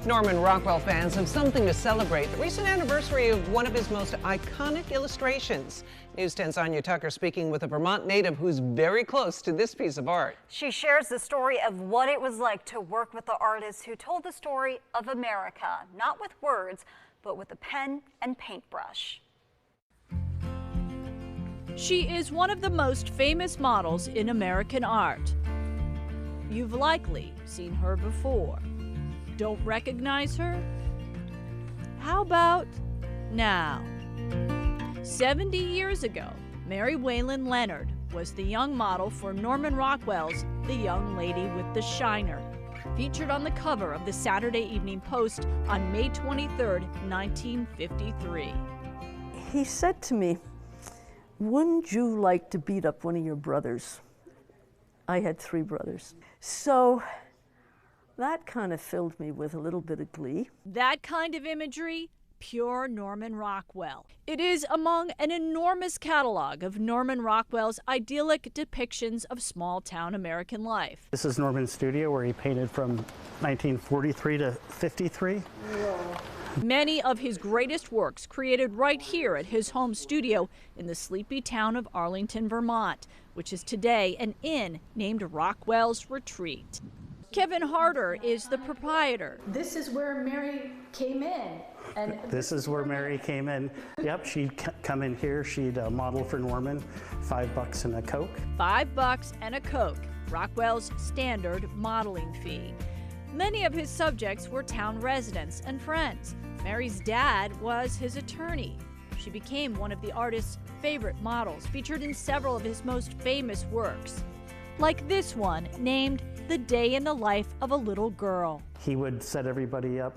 Norman Rockwell fans have something to celebrate, the recent anniversary of one of his most iconic illustrations. News 10's Anya Tucker speaking with a Vermont native who's very close to this piece of art. She shares the story of what it was like to work with the artist who told the story of America, not with words, but with a pen and paintbrush. She is one of the most famous models in American art. You've likely seen her before. Don't recognize her? How about now? 70 years ago, Whalen Leonard was the young model for Norman Rockwell's The Young Lady with the Shiner, featured on the cover of the Saturday Evening Post on May 23, 1953. He said to me, "Wouldn't you like to beat up one of your brothers?" I had 3 brothers. So that kind of filled me with a little bit of glee. That kind of imagery, pure Norman Rockwell. It is among an enormous catalog of Norman Rockwell's idyllic depictions of small-town American life. This is Norman's studio where he painted from 1943 to 53. Whoa. Many of his greatest works created right here at his home studio in the sleepy town of Arlington, Vermont, which is today an inn named Rockwell's Retreat. Kevin Harder is the proprietor. This is where Mary came in. And this is where Mary came in. Yep, she'd come in here, she'd model for Norman, $5 and a Coke. $5 and a Coke, Rockwell's standard modeling fee. Many of his subjects were town residents and friends. Mary's dad was his attorney. She became one of the artist's favorite models, featured in several of his most famous works, like this one named The Day in the Life of a Little Girl. He would set everybody up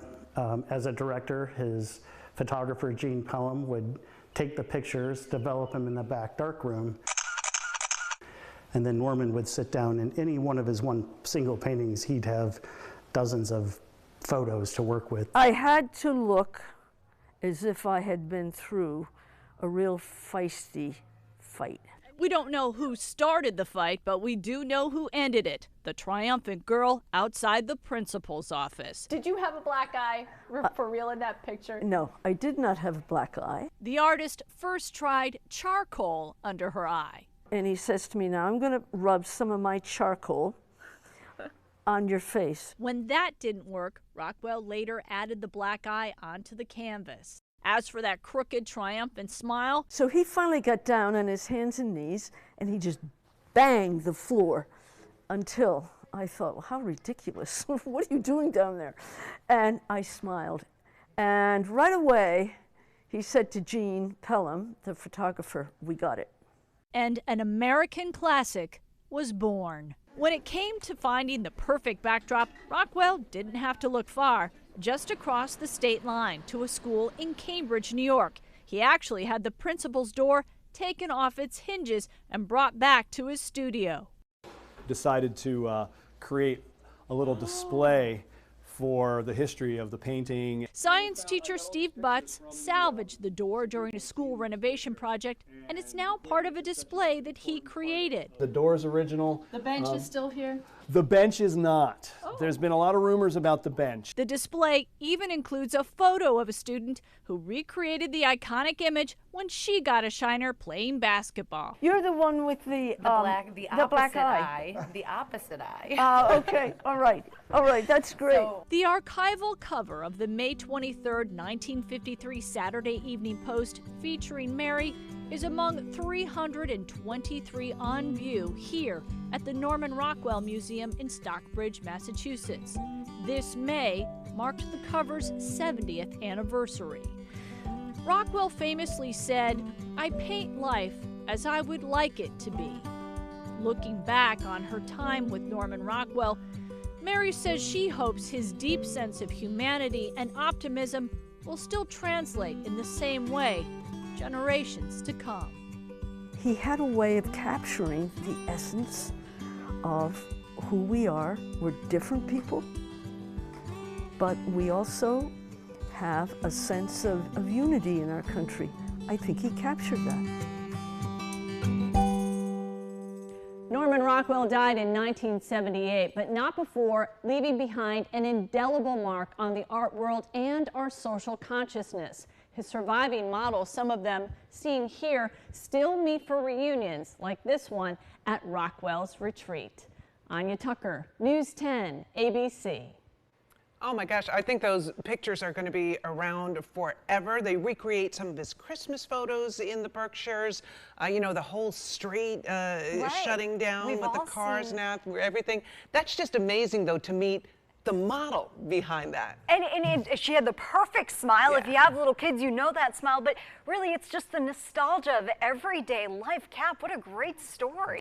as a director. His photographer, Gene Pelham, would take the pictures, develop them in the back darkroom, and then Norman would sit down, and any one of his single paintings, he'd have dozens of photos to work with. I had to look as if I had been through a real feisty fight. We don't know who started the fight, but we do know who ended it. The triumphant girl outside the principal's office. did you have a black eye for real in that picture? No, I did not have a black eye. The artist first tried charcoal under her eye. And he says to me, "Now I'm going to rub some of my charcoal on your face." When that didn't work, Rockwell later added the black eye onto the canvas. As for that crooked, triumphant smile, So he finally got down on his hands and knees and he just banged the floor until I thought, well, how ridiculous. What are you doing down there? And I smiled. And right away, he said to Gene Pelham, the photographer, "We got it." and an American classic was born. When it came to finding the perfect backdrop, Rockwell didn't have to look far. Just across the state line to a school in Cambridge, New York. He actually had the principal's door taken off its hinges and brought back to his studio. Decided to create a little display for the history of the painting. Science teacher Steve Butts salvaged the door during a school renovation project, and it's now part of a display that he created. The door is original. The bench is still here? The bench is not. There's been a lot of rumors about the bench. The display even includes a photo of a student who recreated the iconic image when she got a shiner playing basketball. You're the one with the black eye. The opposite eye. Okay, all right, that's great. The archival cover of the May 23rd, 1953 Saturday Evening Post featuring Mary is among 323 on view here at the Norman Rockwell Museum in Stockbridge, Massachusetts. This May marked the cover's 70th anniversary. Rockwell famously said, "I paint life as I would like it to be." Looking back on her time with Norman Rockwell, Mary says she hopes his deep sense of humanity and optimism will still translate in the same way generations to come. He had a way of capturing the essence of who we are. We're different people, but we also have a sense of unity in our country. I think he captured that. Norman Rockwell Rockwell died in 1978, but not before leaving behind an indelible mark on the art world and our social consciousness. His surviving models, some of them seen here, still meet for reunions like this one at Rockwell's retreat. Anya Tucker, News 10, ABC. Oh my gosh, I think those pictures are going to be around forever. They recreate some of his Christmas photos in the Berkshires. You know, the whole street shutting down with the cars now, everything. That's just amazing, though, to meet the model behind that. And she had the perfect smile. Yeah. If you have little kids, you know that smile. But really, it's just the nostalgia of everyday life. Cap, what a great story.